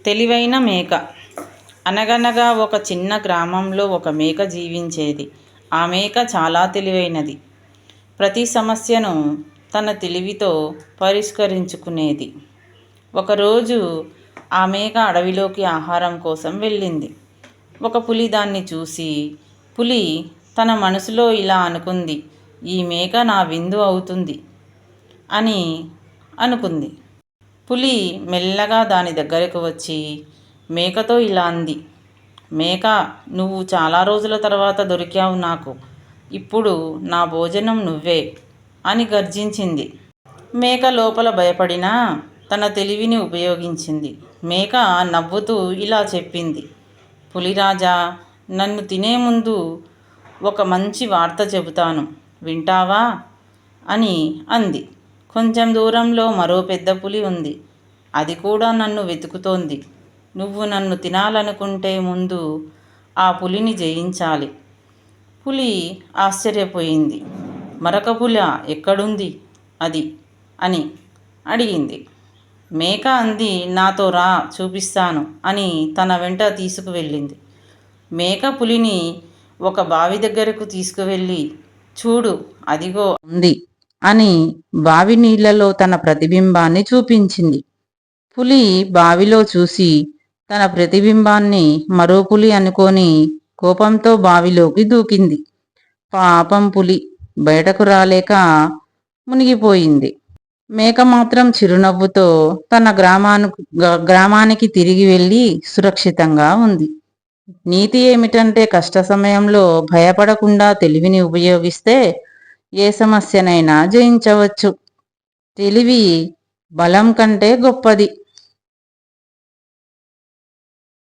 తెలివైన మేక. అనగనగా ఒక చిన్న గ్రామంలో ఒక మేక జీవించేది. ఆ మేక చాలా తెలివైనది. ప్రతి సమస్యను తన తెలివితో పరిష్కరించుకునేది. ఒకరోజు ఆ మేక అడవిలోకి ఆహారం కోసం వెళ్ళింది. ఒక పులి దాన్ని చూసి, పులి తన మనసులో ఇలా అనుకుంది, ఈ మేక నా విందు అవుతుంది అని అనుకుంది. పులి మెల్లగా దాని దగ్గరకు వచ్చి మేకతో ఇలా అంది, మేక, నువ్వు చాలా రోజుల తర్వాత దొరికావు నాకు. ఇప్పుడు నా భోజనం నువ్వే అని గర్జించింది. మేక లోపల భయపడినా తన తెలివిని ఉపయోగించింది. మేక నవ్వుతూ ఇలా చెప్పింది, పులిరాజా, నన్ను తినే ముందు ఒక మంచి వార్త చెబుతాను, వింటావా అని అంది. కొంచెం దూరంలో మరో పెద్ద పులి ఉంది. అది కూడా నన్ను వెతుకుతోంది. నువ్వు నన్ను తినాలనుకుంటే ముందు ఆ పులిని జయించాలి. పులి ఆశ్చర్యపోయింది. మరొక పులి ఎక్కడుంది అది అని అడిగింది. మేక అంది, నాతో రా, చూపిస్తాను అని తన వెంట తీసుకువెళ్ళింది. మేక పులిని ఒక బావి దగ్గరకు తీసుకువెళ్ళి, చూడు, అదిగో ఉంది అని బావి నీళ్లలో తన ప్రతిబింబాన్ని చూపించింది. పులి బావిలో చూసి తన ప్రతిబింబాన్ని మరో పులి అనుకొని కోపంతో బావిలోకి దూకింది. పాపం పులి బయటకు రాలేక మునిగిపోయింది. మేక మాత్రం చిరునవ్వుతో తన గ్రామానికి తిరిగి వెళ్ళి సురక్షితంగా ఉంది. నీతి ఏమిటంటే, కష్ట సమయంలో భయపడకుండా తెలివిని ఉపయోగిస్తే ఏ సమస్యనైనా జయించవచ్చు. తెలివి బలం కంటే గొప్పది.